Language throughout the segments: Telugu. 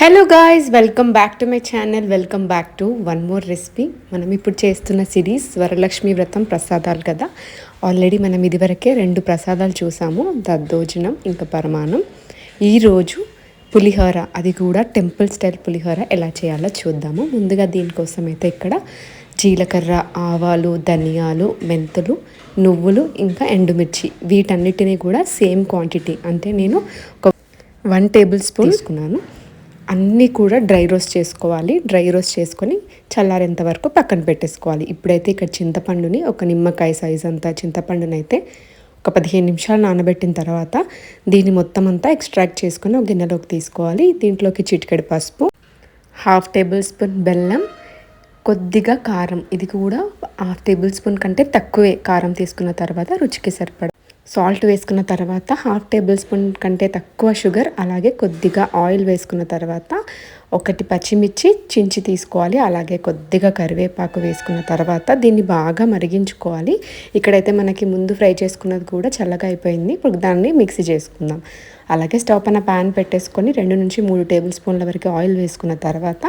Hello guys, welcome back to my channel. Welcome back to one more recipe. మనం ఇప్పుడు చేస్తున్న సిరీస్ వరలక్ష్మి వ్రతం ప్రసాదాలు కదా. ఆల్రెడీ మనం ఇదివరకే 2 ప్రసాదాలు చూసాము, దద్దోజనం ఇంకా పరమాన్నం. ఈరోజు పులిహోర, అది కూడా టెంపుల్ స్టైల్ పులిహోర ఎలా చేయాలో చూద్దాము. ముందుగా దీనికోసం అయితే ఇక్కడ జీలకర్ర, ఆవాలు, ధనియాలు, మెంతులు, నువ్వులు ఇంకా ఎండుమిర్చి, వీటన్నిటినీ కూడా సేమ్ క్వాంటిటీ అంటే నేను ఒక 1 టేబుల్ స్పూన్ తీసుకున్నాను. అన్నీ కూడా డ్రై రోస్ట్ చేసుకోవాలి. డ్రై రోస్ట్ చేసుకొని చల్లారేంత వరకు పక్కన పెట్టేసుకోవాలి. ఇప్పుడైతే ఇక్కడ చింతపండుని, ఒక నిమ్మకాయ సైజ్ అంతా చింతపండుని అయితే ఒక 15 నిమిషాలు నానబెట్టిన తర్వాత దీన్ని మొత్తం అంతా ఎక్స్ట్రాక్ట్ చేసుకొని ఒక గిన్నెలోకి తీసుకోవాలి. దీంట్లోకి చిటికెడు పసుపు, 1/2 టేబుల్ స్పూన్ బెల్లం, కొద్దిగా కారం, ఇది కూడా 1/2 టేబుల్ స్పూన్ కంటే తక్కువే కారం తీసుకున్న తర్వాత రుచికి సరిపడా సాల్ట్ వేసుకున్న తర్వాత 1/2 టేబుల్ స్పూన్ కంటే తక్కువ షుగర్, అలాగే కొద్దిగా ఆయిల్ వేసుకున్న తర్వాత 1 పచ్చిమిర్చి చించి తీసుకోవాలి. అలాగే కొద్దిగా కరివేపాకు వేసుకున్న తర్వాత దీన్ని బాగా మరిగించుకోవాలి. ఇక్కడైతే మనకి ముందు ఫ్రై చేసుకున్నది కూడా చల్లగా అయిపోయింది. ఇప్పుడు దాన్ని మిక్సీ చేసుకుందాం. అలాగే స్టవ్ పైన ప్యాన్ పెట్టేసుకొని 2 నుంచి 3 టేబుల్ స్పూన్ల వరకు ఆయిల్ వేసుకున్న తర్వాత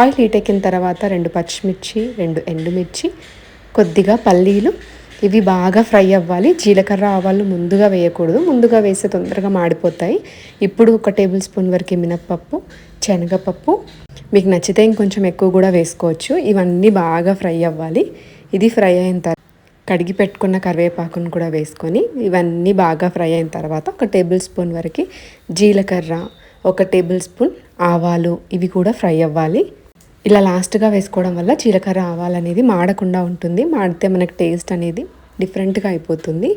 ఆయిల్ హీట్ ఎక్కిన తర్వాత 2 పచ్చిమిర్చి, 2 ఎండుమిర్చి, కొద్దిగా పల్లీలు, ఇవి బాగా ఫ్రై అవ్వాలి. జీలకర్ర, ఆవాలు ముందుగా వేయకూడదు, ముందుగా వేస్తే తొందరగా మాడిపోతాయి. ఇప్పుడు 1 టేబుల్ స్పూన్ వరకు మినప్పప్పు, శనగపప్పు, మీకు నచ్చితే ఇంకొంచెం ఎక్కువ కూడా వేసుకోవచ్చు. ఇవన్నీ బాగా ఫ్రై అవ్వాలి. ఇది ఫ్రై అయిన తర్వాత కడిగి పెట్టుకున్న కరివేపాకును కూడా వేసుకొని ఇవన్నీ బాగా ఫ్రై అయిన తర్వాత 1 టేబుల్ స్పూన్ వరకు జీలకర్ర, 1 టేబుల్ స్పూన్ ఆవాలు, ఇవి కూడా ఫ్రై అవ్వాలి. ఇలా లాస్ట్గా వేసుకోవడం వల్ల జీలకర్ర, ఆవాలు అనేది మాడకుండా ఉంటుంది. మాడితే మనకి టేస్ట్ అనేది డిఫరెంట్గా అయిపోతుంది.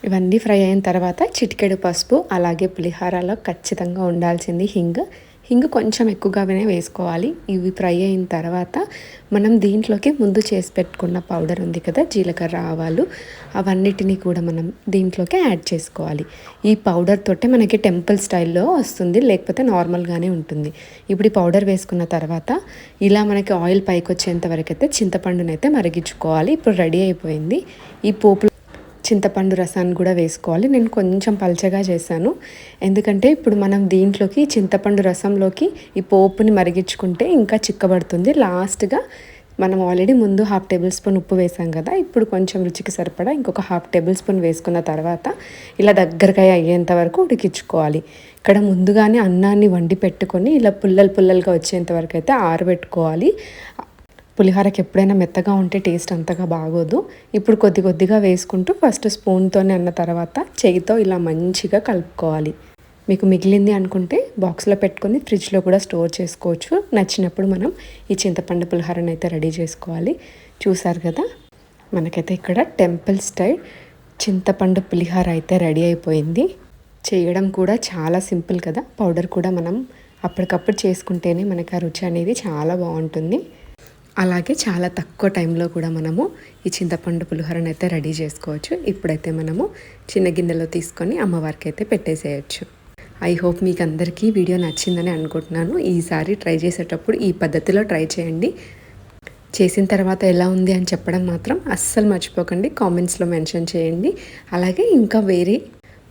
ఇవన్నీ ఫ్రై అయిన తర్వాత చిటికెడు పసుపు, అలాగే పులిహోరలో ఖచ్చితంగా ఉండాల్సింది హింగ్ కొంచెం ఎక్కువగానే వేసుకోవాలి. ఇవి ఫ్రై అయిన తర్వాత మనం దీంట్లోకి ముందు చేసి పెట్టుకున్న పౌడర్ ఉంది కదా, జీలకర్ర, ఆవాలు, అవన్నిటినీ కూడా మనం దీంట్లోకి యాడ్ చేసుకోవాలి. ఈ పౌడర్ తోటే మనకి టెంపుల్ స్టైల్లో వస్తుంది, లేకపోతే నార్మల్గానే ఉంటుంది. ఇప్పుడు ఈ పౌడర్ వేసుకున్న తర్వాత ఇలా మనకి ఆయిల్ పైకి వచ్చేంత వరకు అయితే చింతపండునైతే మరిగించుకోవాలి. ఇప్పుడు రెడీ అయిపోయింది. ఈ పోపు చింతపండు రసాన్ని కూడా వేసుకోవాలి. నేను కొంచెం పల్చగా చేశాను, ఎందుకంటే ఇప్పుడు మనం దీంట్లోకి చింతపండు రసంలోకి ఈ పోపుని మరిగించుకుంటే ఇంకా చిక్కబడుతుంది. లాస్ట్గా మనం ఆల్రెడీ ముందు 1/2 టేబుల్ స్పూన్ ఉప్పు వేసాం కదా, ఇప్పుడు కొంచెం రుచికి సరిపడా ఇంకొక 1/2 టేబుల్ స్పూన్ వేసుకున్న తర్వాత ఇలా దగ్గరగా అయ్యేంత వరకు ఉడికించుకోవాలి. ఇక్కడ ముందుగానే అన్నాన్ని వండి పెట్టుకొని ఇలా పుల్లలుగా వచ్చేంత వరకు అయితే ఆరబెట్టుకోవాలి. పులిహోరకి ఎప్పుడైనా మెత్తగా ఉంటే టేస్ట్ అంతగా బాగోదు. ఇప్పుడు కొద్దిగా వేసుకుంటూ ఫస్ట్ స్పూన్తోనే అన్న తర్వాత చేయితో ఇలా మంచిగా కలుపుకోవాలి. మీకు మిగిలింది అనుకుంటే బాక్స్లో పెట్టుకొని ఫ్రిడ్జ్లో కూడా స్టోర్ చేసుకోవచ్చు. నచ్చినప్పుడు మనం ఈ చింతపండు పులిహోరని అయితే రెడీ చేసుకోవాలి. చూసారు కదా, మనకైతే ఇక్కడ టెంపుల్ స్టైల్ చింతపండు పులిహోర అయితే రెడీ అయిపోయింది. చేయడం కూడా చాలా సింపుల్ కదా. పౌడర్ కూడా మనం అప్పటికప్పుడు చేసుకుంటేనే మనకి ఆ రుచి అనేది చాలా బాగుంటుంది. అలాగే చాలా తక్కువ టైంలో కూడా మనము ఈ చింతపండు పులిహోరను అయితే రెడీ చేసుకోవచ్చు. ఇప్పుడైతే మనము చిన్న గిన్నెలో తీసుకొని అమ్మవారికి అయితే పెట్టేసేయచ్చు. ఐ హోప్ మీకు అందరికీ వీడియో నచ్చిందని అనుకుంటున్నాను. ఈసారి ట్రై చేసేటప్పుడు ఈ పద్ధతిలో ట్రై చేయండి. చేసిన తర్వాత ఎలా ఉంది అని చెప్పడం మాత్రం అస్సలు మర్చిపోకండి. కామెంట్స్లో మెన్షన్ చేయండి. అలాగే ఇంకా వేరే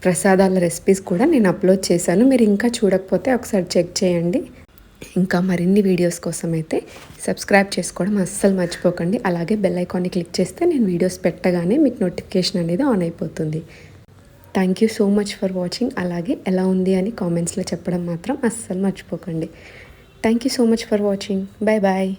ప్రసాదాల రెసిపీస్ కూడా నేను అప్లోడ్ చేశాను. మీరు ఇంకా చూడకపోతే ఒకసారి చెక్ చేయండి. ఇంకా మరిన్ని వీడియోస్ కోసం అయితే సబ్స్క్రైబ్ చేసుకోవడం అస్సలు మర్చిపోకండి. అలాగే బెల్ ఐకాన్ని క్లిక్ చేస్తే నేను వీడియోస్ పెట్టగానే మీకు నోటిఫికేషన్ అనేది ఆన్ అయిపోతుంది. Thank you so much for watching. అలాగే ఎలా ఉంది అని కామెంట్స్లో చెప్పడం మాత్రం అస్సలు మర్చిపోకండి. Thank you so much for watching. Bye bye.